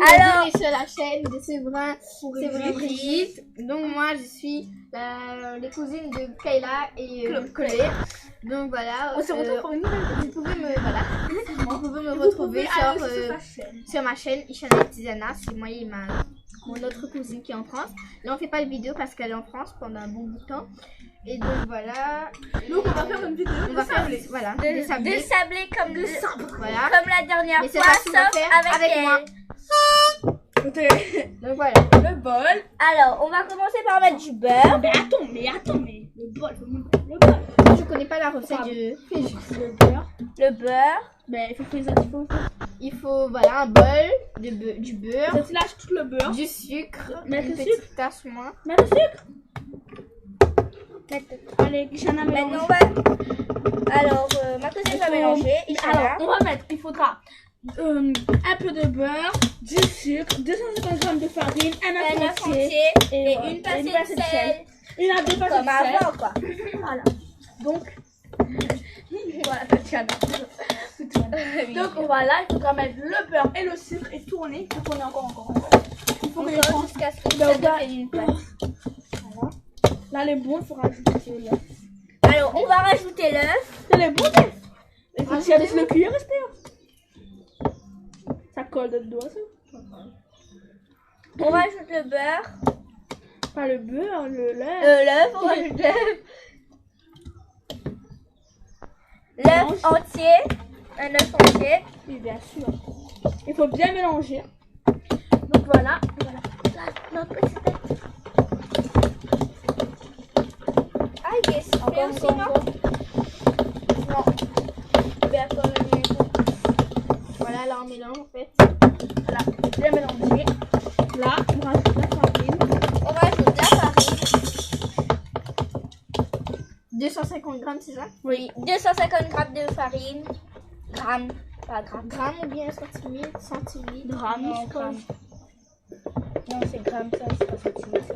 Alors, bienvenue sur la chaîne de Séverin Brigitte. Donc moi je suis les cousines de Kayla et Chloé. Donc voilà, on se retrouve pour une nouvelle vidéo. vous pouvez me retrouver sur ma chaîne Ishana Tizana. C'est moi et mon autre cousine qui est en France. Là on fait pas de vidéo parce qu'elle est en France pendant un bon bout de temps. Et donc voilà. Donc on va faire une vidéo. On va faire des sablés. Des sablés comme le Voilà. comme la dernière Mais c'est fois, ça qu'on va sauf faire avec elle. moi. Donc voilà. Le bol. Alors, on va commencer par mettre du beurre. Mais attends, le bol, faut montrer le bol. Moi, je connais pas la recette du Le beurre. Le beurre. Ben, il faut faire ça, il faut. Il faut voilà un bol du beurre, Tu lâches tout le beurre. du sucre, Mets une le petite sucre. tasse moins. Mets le sucre. Allez, Ishana mélange. Maintenant, alors, ma cousine va mélanger. Alors, on va mettre, il faudra un peu de beurre, du sucre, 250 g de farine, un Un œuf œuf entier entier et voilà, une pincée de sel. Une à deux pincées Comme de sel. avant, quoi. Voilà. Donc, voilà, Tatiana. Donc voilà, il faudra mettre le beurre et le sucre et tourner. Il faut tourner encore. Il faut que les Encore jusqu'à ce que Ben, ça devienne une pâte. Voilà. Là, les bons, il faut rajouter l'œuf. Alors, on va rajouter l'œuf. C'est les bons œufs. Il faut tirer le cuillère, j'espère. Ça colle de doigts, ça. On rajoute le beurre. Pas le beurre, le lait. L'œuf, on rajoute l'œuf. L'œuf entier. Un œuf entier. Oui, bien sûr. Il faut bien mélanger. Donc voilà. Notre petite tête. Ah, il est super aussi, non? Non. Bien, quand même. Voilà, là on mélange en fait. Voilà. Bien mélanger. Là, on rajoute la farine. On rajoute la farine. 250 grammes, c'est ça? Oui. 250 g de farine. Grammes. Pas grammes. Grammes ou bien centilitres? Grammes, Non, je pense. grammes. Non, c'est grammes, ça, c'est pas centimètres.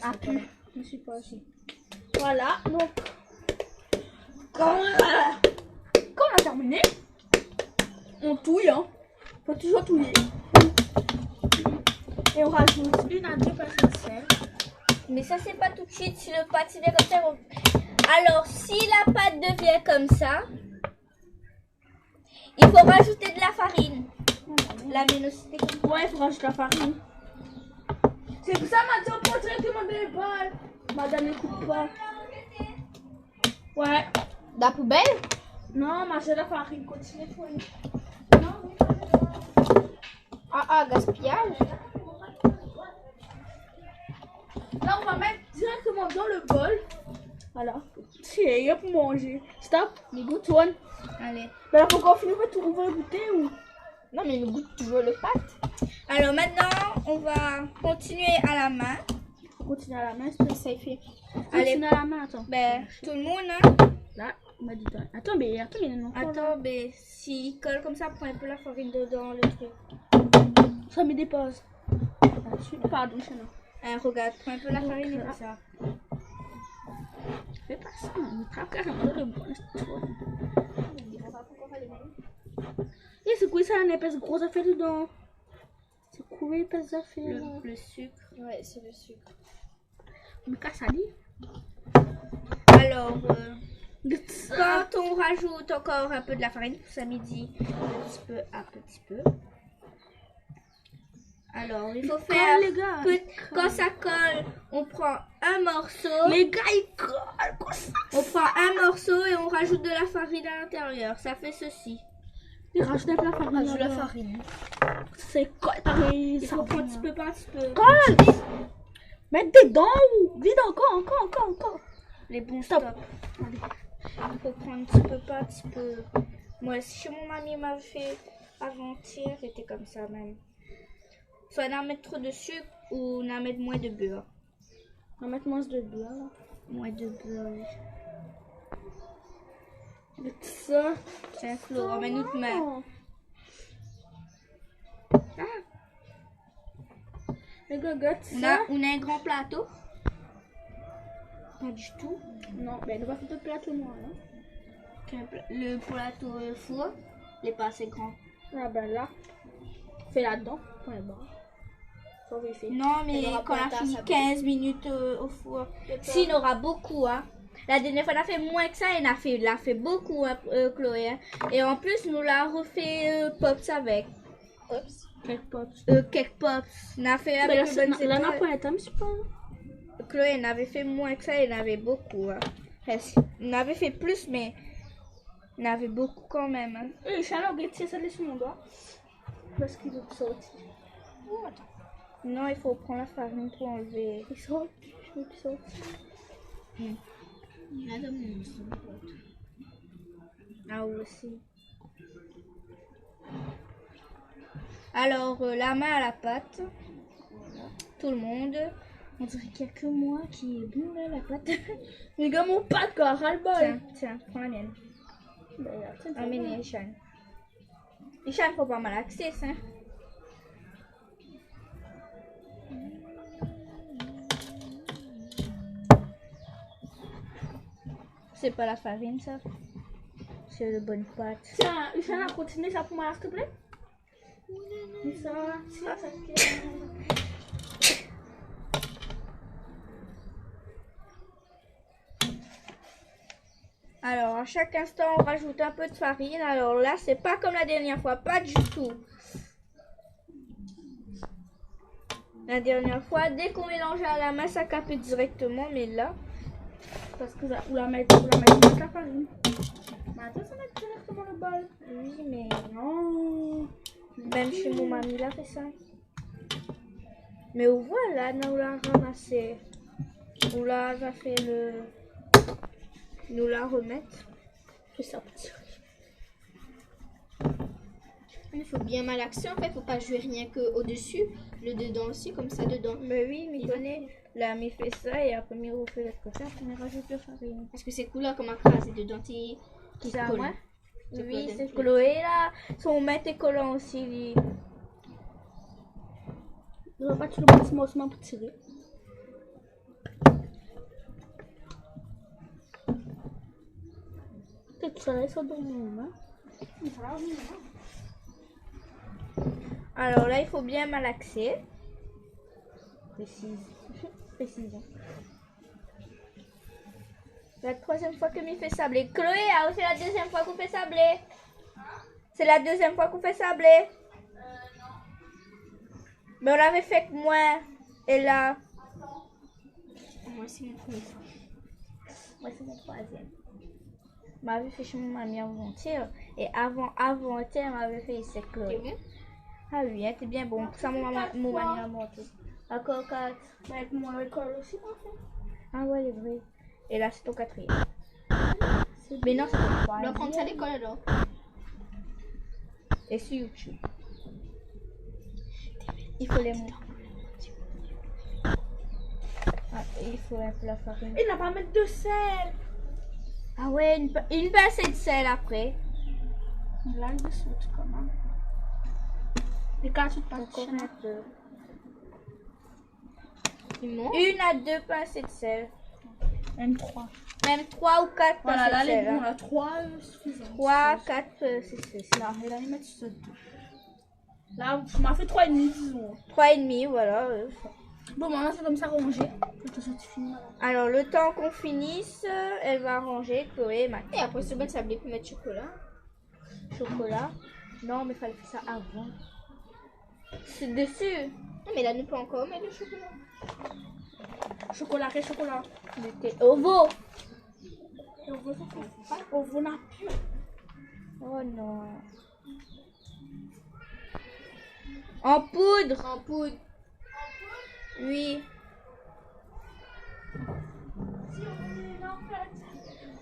Ah, je ne suis pas aussi. Voilà, donc. Quand on a terminé, on touille, hein. Faut toujours touiller. Et on rajoute une à deux pincées de sel. Mais ça, c'est pas tout de suite. Si le pâte devient comme ça. Alors, si la pâte devient comme ça, il faut rajouter de la farine. La vélocité. Ouais, il faut rajouter la farine. C'est pour ça, madame, on peut directement des balles. Madame, n'écoute pas. Ouais. La poubelle? Non, ma j'ai la farine, continue de touiller. Ah, gaspillage. Là, on va mettre directement dans le bol. Voilà. Tiens, pour manger. Stop. Les goûts tournent. Allez. Mais là, faut qu'on finisse, on va goûter ou? Non, mais il goûte toujours le pâte. Alors maintenant, on va continuer à la main. On continue à la main, Ça y fait. Allez. Continue à la main, attends. Ben, tout le monde, hein. Là, on m'a dit. Attends, mais non. Attends, ben, s'il colle comme ça, prends un peu la farine dedans, le truc. Ça me dépose. Là-dessus. Pardon, c'est non. Hein, regarde, prends un peu la farine et tout ça. Fais pas ça, on trappe carrément le bol. Et c'est quoi ça, une épaisse grosse affaire dedans? C'est quoi épaisse affaire? Le sucre. Ouais, c'est le sucre. Me casse à dire. Alors, quand on rajoute encore un peu de la farine, ça midi, petit peu à petit peu. Alors, il faut faire, les gars. quand ça colle, on prend un morceau. Les gars, ils collent comme ça. On prend un morceau et on rajoute de la farine à l'intérieur. Ça fait ceci. Ils rajoutent un peu la farine. Rajoute la là-bas. farine. C'est quoi? Pareil, Il faut prendre un petit peu par petit peu. colle. Mets dedans ou vide encore. Les bons Stop. stop. Il faut prendre un petit peu par petit peu. Moi, si chez mon mamie m'avait fait avant-hier, c'était comme ça même. Soit on en mettre trop de sucre ou on en mettre moins de beurre. On va mettre moins de beurre là. Moins de beurre. Mais ça. Tiens, Flo, ramène notre main. Les gars, regarde On ça. a un grand plateau. Pas du tout. Non, ben on va faire d'autres plateaux moi là. Le plateau four, il n'est pas assez grand. Ah ben là. Fais là-dedans. Prends les barres. Faut vérifier. Non, mais Elle aura quand on pas a le temps, fini ça 15 minutes au four. Si, il y aura beaucoup, hein. La dernière fois, on a fait moins que ça, et on a fait beaucoup, hein, Chloé. Hein. Et en plus, nous l'a refait Pops avec. Oups. Quelques pops. Quelques Pops. On a fait Mais avec là, le bon c'est là, n'a pas été, c'est pas. Chloé, elle avait fait moins que ça, elle avait beaucoup. Hein. On avait fait plus, mais on avait beaucoup quand même. Hein. Je suis allée regarder ça sur mon doigt. Parce qu'il veut sortir. Oh, attends. Non, il faut prendre la farine pour enlever. Il sort. Je veux qu'il sorte. Ah, aussi. Alors, la main à la pâte. Tout le monde. On dirait qu'il n'y a que moi qui est bon là, la pâte. Les gars, mon pâte, quoi, ras-le-bol. Tiens, tiens, prends la mienne. D'ailleurs, tiens, Amenez, Ishan. Ishan, faut pas malaxer, ça. C'est pas la farine, ça. C'est de bonne pâte. Tiens, Ushana, continue ça pour moi, s'il te plaît. Ça, Alors, à chaque instant, on rajoute un peu de farine. Alors là, c'est pas comme la dernière fois, pas du tout. La dernière fois, dès qu'on mélangeait à la main, ça capait directement, mais là... parce que vous la mettez avec la farine. Mais attends, ça met directement le bol. Oui, mais Non. même chez mon mamie, il a fait ça. Mais voilà, nous l'a ramassé. On l'a fait le... Nous la remettre. Fais ça petit. Il faut bien malaxer en fait, faut pas jouer rien que au-dessus, le dedans aussi, comme ça dedans. Mais oui, mais connaît. Là, il fait ça et après, il refait l'autre côté, après, il rajoute la farine. Parce que c'est cool là, comme un crasé dedans, qui C'est à colle. moi? Tu Oui, peux c'est le- Chloé là. Son maître est collant aussi, lui. Je vais pas tuer le bâtiment aussi pour tirer. Peut-être que ça va être dans mon main. Ça va venir. Alors là, il faut bien malaxer. Précision. La troisième fois que m'y fait sabler. Chloé, c'est la deuxième fois qu'on fait sabler. C'est la deuxième fois qu'on fait sabler. Mais on l'avait fait que moi. Et là. Moi, c'est mon premier fois. Moi, c'est mon troisième. M'avait fait chez mon mamie avant-hier. Et avant-hier, m'avait fait ici C'est Chloé. bien. Ah oui, hein, c'est bien bon. Ça, mon mamie a monté. Encore 4. Mais avec mon école aussi, parfait. Ah ouais, c'est vrai. Et là, c'est ton quatrième. Mais non, c'est ton On doit troisième. prendre ça à l'école alors. Et sur YouTube. Il faut les mots. Ah, il faut un peu la farine. Il n'a pas à mettre de sel. Ah ouais, une pincée de sel après. Là, il saute quand même. Les 4 pas de Encore sel. un peu. Il manque. 1 à 2 pincées de sel. Même 3. Même 3 ou 4 Voilà, là, pincées de les sel. bons, là, 3 suffisant. 3, 4 pincées de sel. Là, il a les mettre sur 2. Là, tu m'as fait 3,5, disons. 3,5, voilà. Bon, maintenant, c'est comme ça rangé. Comme ça, tu finis. Alors, le temps qu'on finisse, elle va ranger, Chloé, ma Et après, c'est bon de sablé pour mettre chocolat. chocolat. Non, mais il fallait faire ça avant. C'est dessus. Non, mais là, ne pas encore mettre le chocolat. Chocolat, quel chocolat? Ovo. Et on veut ça faire pas. On veut n'a plus. Oh non. En poudre. En poudre. Oui.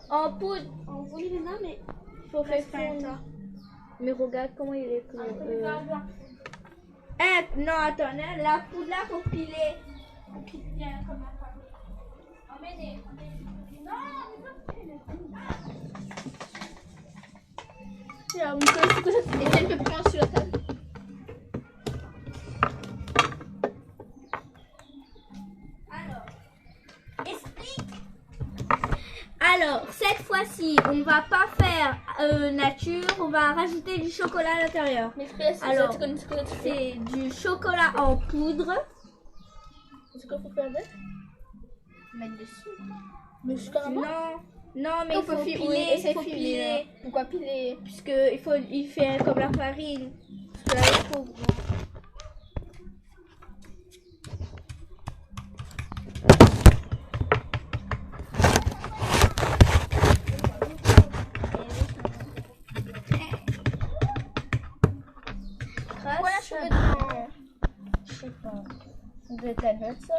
En poudre. On veut les nains, mais. Faut faire fondre. Mais regarde comment il est. Regarde-moi. Non, attendez. La poudre là, faut piler. Ok, viens, comme ça. Emmenez. Non, on va piler. Et elle peut prendre sur la table. Alors, explique. Alors, cette fois-ci, on va pas faire nature, on va rajouter du chocolat à l'intérieur. Alors, c'est du chocolat en poudre. C'est quoi faut faire avec? Mettre dessus. Mais jusqu'à la main? Non, mais On il peut faut filer, piler, oui, il faut filer. piler. Pourquoi piler? Puisque il fait comme la farine. Parce que là, il faut... Pourquoi la cheveux dedans? Je sais pas. Ça doit être la note, ça.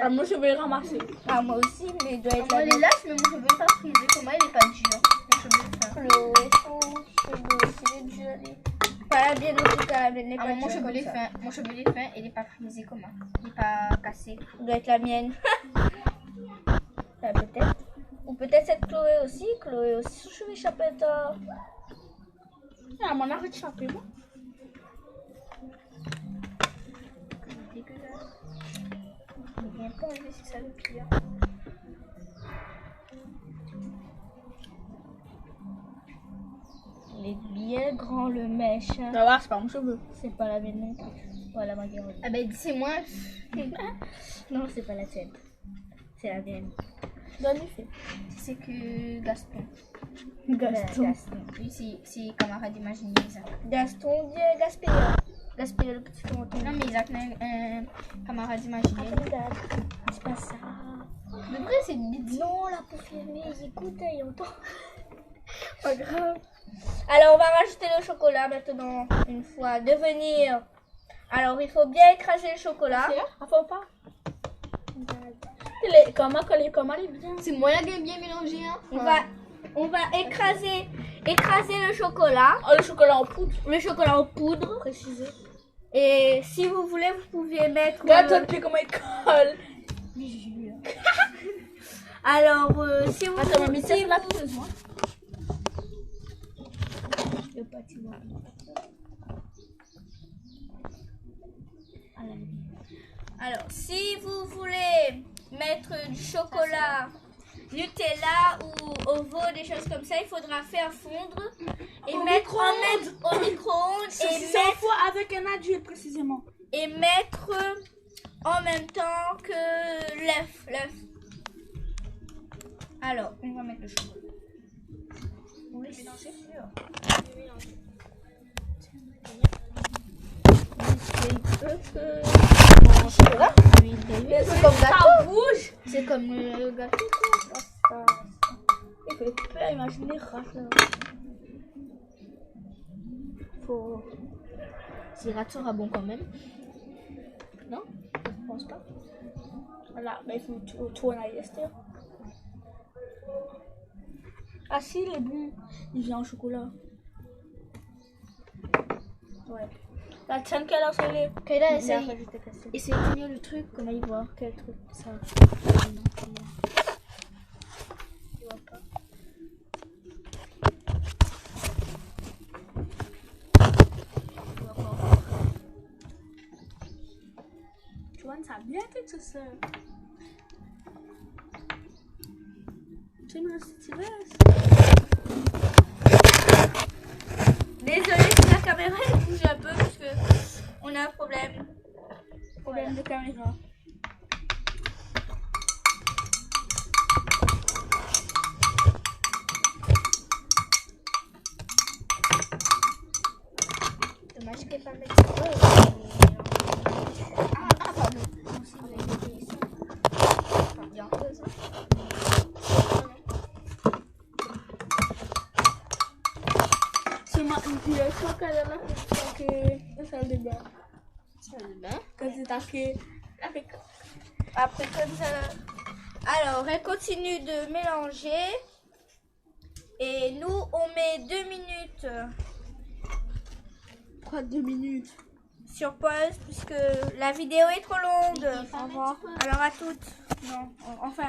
Ah, moi je vais les ramasser. Ah, moi aussi, mais il doit être Moi, la les note. lâche, mais mon cheveu est pas frisé. Comment il est pas dur? Mon cheveu est fin. Chloé, son cheveu aussi, il est dur. Pas la mienne, en tout cas, la mienne n'est Ah, pas mon dure cheveu comme est ça. fin. Mon cheveu est fin et il est pas frisé comment? Il est pas cassé. Ça doit être la mienne. Peut-être. Ou peut-être cette Chloé aussi. Chloé aussi, son cheveu chapeta. Ah, mon arrête de chaper, moi. Dégueulasse. Il vient pas enlever, c'est ça le pire. Il est bien grand le mèche. Hein. Ça va, c'est pas mon cheveu. C'est pas la mienne non plus. Voilà ma gueule. Ah ben, c'est moi. Non, c'est pas la tienne. C'est la mienne. Donne-lui fait. C'est que Gaston. Gaston. Lui, c'est camarade imaginaire, Isaac. Gaston, dis gaspilleur. Gaspilleur, le petit fantôme. Non, mais Isaac, un camarade imaginaire. C'est pas ça. De vrai, c'est une bêtise. Non, la pauvre famille, ils écoutent, ils entendent. Pas grave. Alors, on va rajouter le chocolat maintenant. Une fois. Devenir. Alors, il faut bien écraser le chocolat. C'est là? Ah, faut pas. Comment elle est bien. C'est moi qui aime bien mélanger. Hein. On va écraser le chocolat. Oh, le chocolat en poudre. Le chocolat en poudre. Précisé. Et si vous voulez, vous pouvez mettre... Regarde toi depuis comment il colle. Alors, si vous Attends, mais si c'est vous- la pièce, moi. Le bâtiment. Alors, si vous voulez mettre du chocolat Nutella ou Ovo, des choses comme ça, il faudra faire fondre et Au mettre micro-ondes. au micro-ondes C'est 100 fois avec un adulte précisément. et mettre en même temps que l'œuf. Alors, on va mettre le chocolat. Oui, c'est sûr. C'est comme Ça bouge. C'est comme le gâteau. Il fait peur, imaginer rate là. Faut... Si rate sera bon quand même. Non? Je pense pas. Voilà, mais il faut tourner à Esther. Ah si, il est bon. Il vient en chocolat. Ouais. La tienne qu'elle a scellée. Kayla, Il a essaye. rajouté cassé. Essaye de tenir le truc, comment il voit. Quel truc ça? Il voit pas. Tu vois, ça a bien été tout ça. Tu me restes si Désolée si la caméra elle bouge un peu parce que on a un problème. problème de caméra. Dommage qu'elle pas mettre ça. Ah, pardon. Non, si vous avez mis ça. Enfin, il y a un peu ça. C'est ma je crois qu'elle est là pour la salle de bain. Salle de bain. Quand c'est taqué. Après comme ça. Alors elle continue de mélanger. Et nous on met 2 minutes Quoi, 2 minutes? sur pause puisque la vidéo est trop longue. Au revoir. Alors à toutes. Non, enfin.